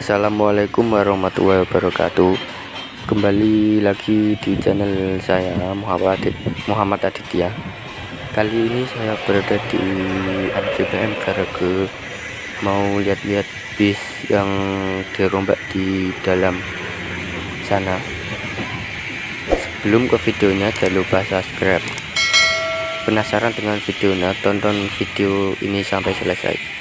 Assalamualaikum warahmatullahi wabarakatuh. Kembali lagi di channel saya Muhammad Aditya. Kali ini saya berada di MJPM Garage, mau lihat-lihat bis yang dirombak di dalam sana. Sebelum ke videonya, jangan lupa subscribe. Penasaran dengan videonya? Tonton video ini sampai selesai.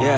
Yeah,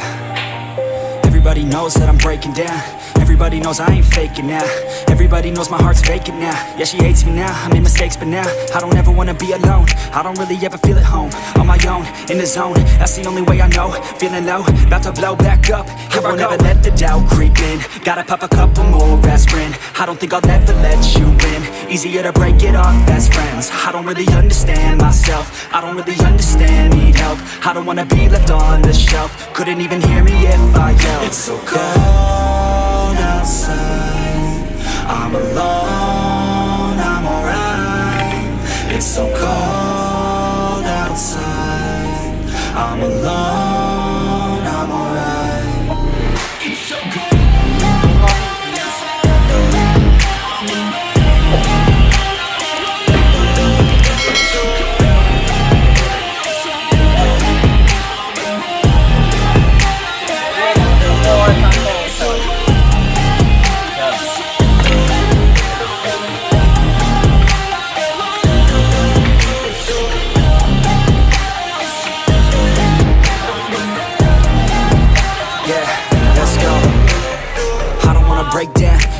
everybody knows that I'm breaking down. Everybody knows I ain't faking now. Everybody knows my heart's vacant now. Yeah, she hates me now, I made mistakes but now I don't ever wanna be alone. I don't really ever feel at home. On my own, in the zone, that's the only way I know. Feeling low, about to blow back up. Here I won't ever let the doubt creep in. Gotta pop a couple more aspirin. I don't think I'll ever let you in. Easier to break it off best friends. I don't really understand myself. I don't really understand, need help. I don't wanna be left on the shelf. Couldn't even hear me if I yelled. It's so cold outside, I'm alone, I'm alright. It's so cold outside, I'm alone, I'm alright. It's so cold.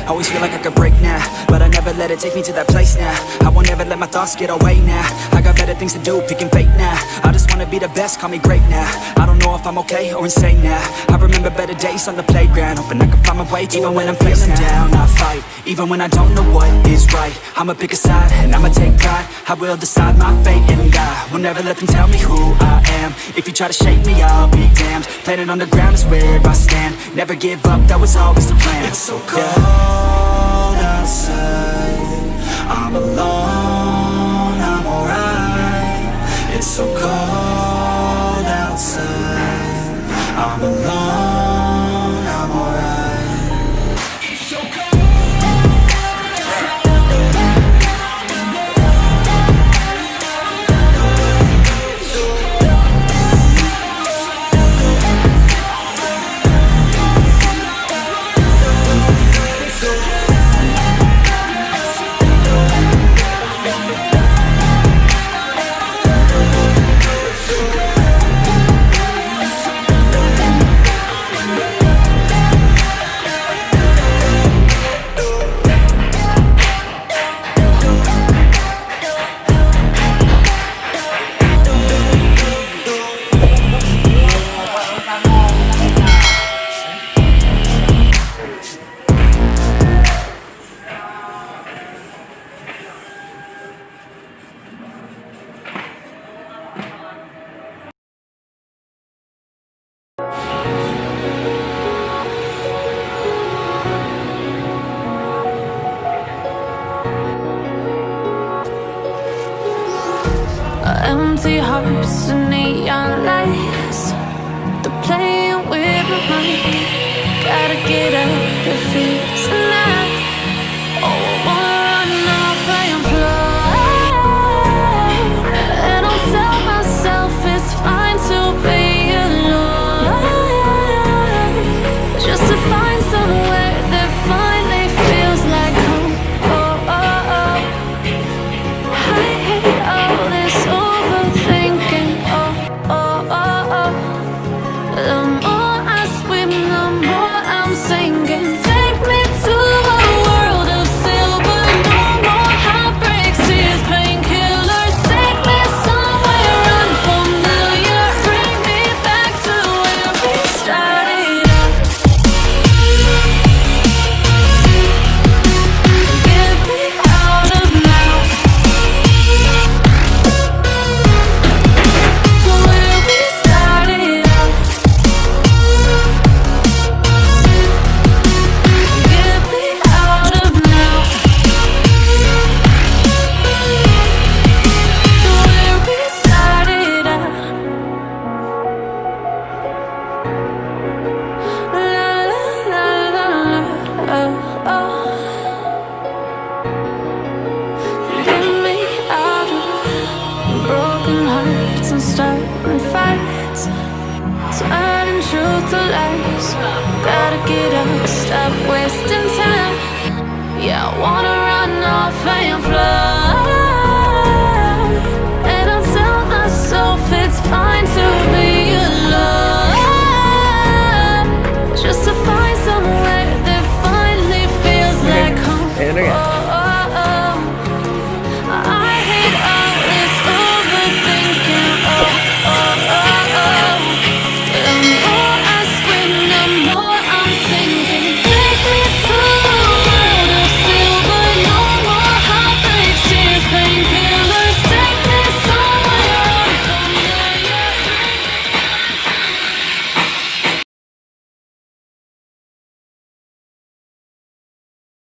Always feel like I could break now, but I never let it take me to that place now. I won't ever let my thoughts get away now. I got better things to do, picking fate now. I just wanna be the best, call me great now. I don't know if I'm okay or insane now. I remember better days on the playground, hoping I can find my way even when I'm feeling down. I fight, even when I don't know what is right. I'ma pick a side, and I'ma take pride. I will decide my fate, and I will never let them tell me who I am. If you try to shake me, I'll be damned. Planet on the ground is where I stand. Never give up, that was always the plan. It's so cold outside, I'm alone, I'm alright. It's so cold outside, I'm alone, I'm alright. It's so cold. Empty hearts and neon lights, they're playing with my mind. Gotta get out of here tonight. Oh, I wanna run off and fly. And I'll tell myself it's fine to be alone, just to find somewhere that finally feels like home. Oh, oh, oh. I hate all this overthinking. Oh, oh, oh, oh. The more I swim, the more I'm sinking. stop wasting time. Yeah, I wanna run off and fly.